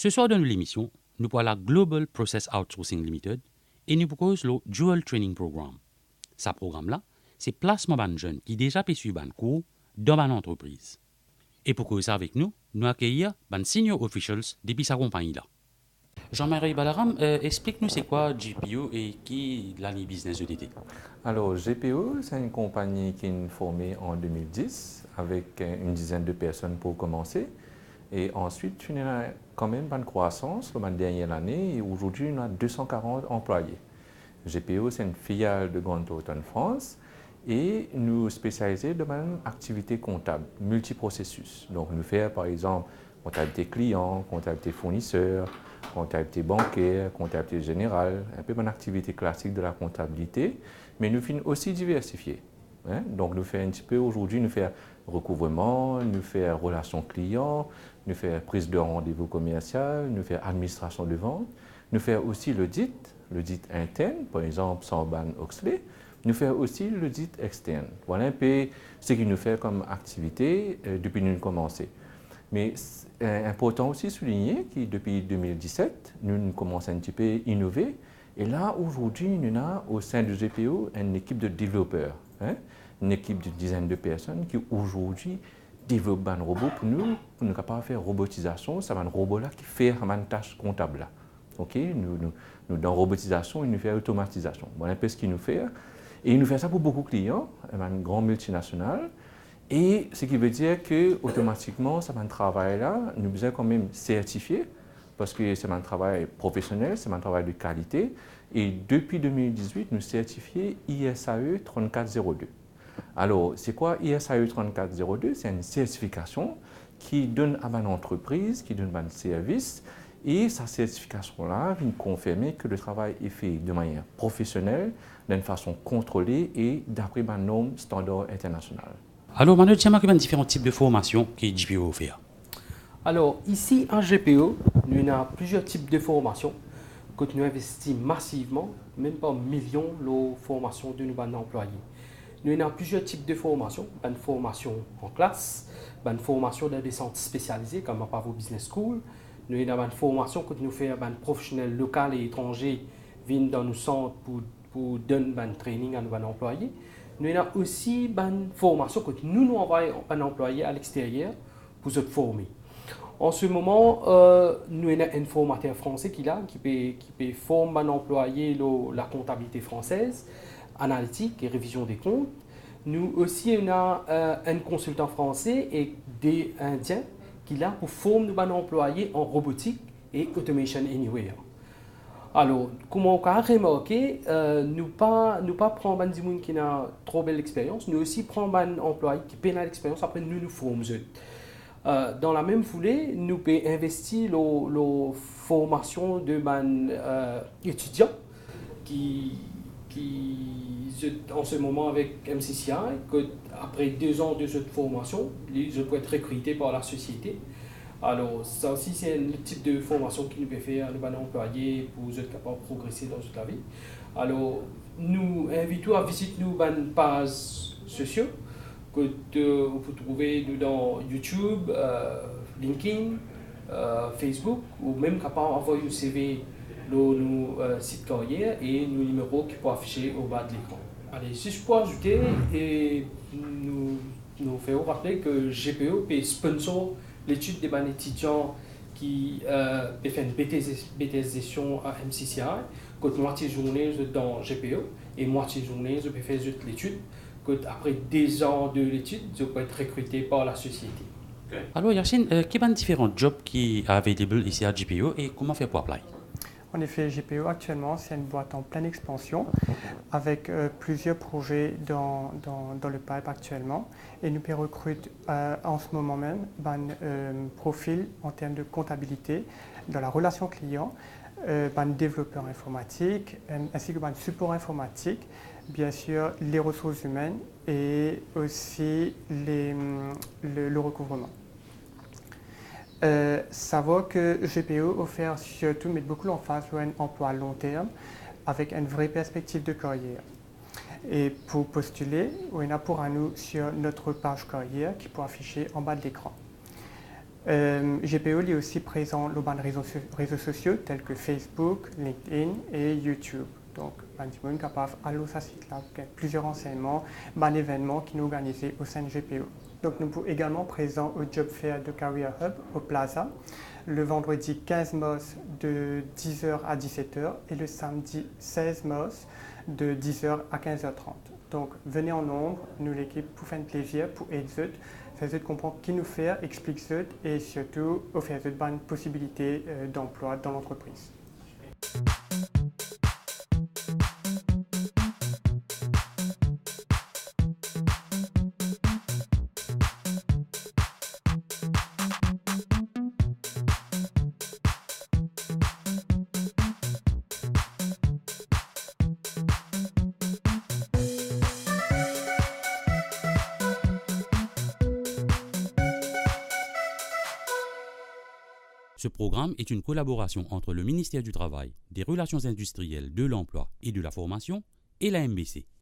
Ce soir dans l'émission, nous parlons la Global Process Outsourcing Limited et nous proposons le Dual Training Programme. Ce programme-là, c'est placement de jeunes qui déjà suivent un cours dans une entreprise. Et pour que ça avec nous, nous accueillons les senior officials depuis sa compagnie-là. Jean-Marie Balaram, explique-nous c'est quoi GPO et qui est l'année business EDT. Alors, GPO, c'est une compagnie qui est formée en 2010 avec une dizaine de personnes pour commencer. Et ensuite, on a quand même une croissance la dernière année et aujourd'hui, on a 240 employés. GPO, c'est une filiale de Grant Thornton France et nous spécialisons dans une activité comptable, multiprocessus. Donc, nous faisons par exemple comptabilité client, comptabilité fournisseur, comptabilité bancaire, comptabilité générale, un peu une activité classique de la comptabilité, mais nous faisons aussi diversifier. Donc, nous faisons un petit peu aujourd'hui, nous faisons recouvrement, nous faisons relations clients, nous faisons prise de rendez-vous commercial, nous faisons administration de vente, nous faisons aussi l'audit interne, par exemple Sarbanes-Oxley, nous faisons aussi l'audit externe. Voilà un peu ce qu'il nous fait comme activité depuis que nous avons commencé. Mais c'est important aussi de souligner que depuis 2017, nous commençons un petit peu à innover. Et là, aujourd'hui, nous avons au sein du GPO une équipe de développeurs, une équipe d'une dizaine de personnes qui aujourd'hui développent un robot pour nous capables de faire robotisation. C'est un robot-là qui fait une tâche comptable. Okay? Nous, dans robotisation, il nous fait automatisation. Voilà un peu ce qu'il nous fait. Et il nous fait ça pour beaucoup de clients, une grande multinationale. Et ce qui veut dire qu'automatiquement, ce travail-là, nous devons quand même certifier, parce que c'est un travail professionnel, c'est un travail de qualité. Et depuis 2018, nous certifions ISAE 3402. Alors, c'est quoi ISAE 3402? C'est une certification qui donne à une entreprise, qui donne à un service. Et cette certification-là vient confirmer que le travail est fait de manière professionnelle, d'une façon contrôlée et d'après un norme standard international. Alors, Manuel, tu as différents types de formations que GPO offre. Alors, ici, en GPO, nous avons plusieurs types de formations que nous investissons massivement, même pas millions de formations de nos employés. Nous avons plusieurs types de formations. Une formation en classe, une formation dans des centres spécialisés comme Pavo Business School. Nous avons une formation que nous faisons des professionnels locaux et étrangers viennent dans nos centres pour donner un training à nos employés. Nous avons aussi une formation que nous envoyons un employé à l'extérieur pour se former. En ce moment, nous avons un formateur français qui peut former un employé la comptabilité française, analytique et révision des comptes. Nous aussi avons un consultant français et des Indiens qui est là pour former un employé en robotique et automation anywhere. Alors, comme on a remarqué, nous ne prenons pas des gens qui ont trop belle expérience, nous aussi prenons un employé qui a l'expérience, après nous formons. Dans la même foulée, nous pouvons investir la formation de étudiants qui en ce moment avec MCCI, que après 2 ans de cette formation, ils peuvent être recrutés par la société. Alors, ça aussi, c'est le type de formation qui nous peut faire à nos employés pour être capable de progresser dans toute la vie. Alors, nous invitons à visiter nos pages sociaux que vous pouvez trouver dans YouTube, LinkedIn, Facebook, ou même capable d'envoyer un CV dans nos sites carrière et nos numéros qui peuvent afficher au bas de l'écran. Allez, si je peux ajouter, et nous faisons rappeler que GPO peut sponsor l'étude des étudiants qui peut faire une BTS gestion à MCCI, que moitié journée dans GPO et moitié journée je peux faire l'étude, que après 2 ans de l'étude, je peux être recruté par la société. Okay. Alors Yacine, quels sont les différents jobs qui sont available ici à GPO et comment faire pour appliquer? En effet, GPO actuellement, c'est une boîte en pleine expansion avec plusieurs projets dans le pipe actuellement. Et nous recrutons en ce moment même un profil en termes de comptabilité dans la relation client, un développeur informatique ainsi qu'un support informatique, bien sûr les ressources humaines et aussi le recouvrement. Savoir que GPO offre surtout met beaucoup l'emphase sur un emploi à long terme avec une vraie perspective de carrière. Et pour postuler, on a pour nous sur notre page carrière qui peut afficher en bas de l'écran. GPO est aussi présent dans les réseaux sociaux tels que Facebook, LinkedIn et YouTube. Donc, on est capable d'aller sur ce site-là, plusieurs renseignements, événements qui nous organisent au sein de GPO. Donc, nous sommes également présents au Job Fair de Career Hub au Plaza, le vendredi 15 mars de 10h à 17h et le samedi 16 mars de 10h à 15h30. Donc, venez en nombre, nous l'équipe pour faire un plaisir, pour aider, faire comprendre qui nous fait, expliquer et surtout offrir une possibilité d'emploi dans l'entreprise. Ce programme est une collaboration entre le ministère du Travail, des Relations industrielles, de l'Emploi et de la Formation et la MBC.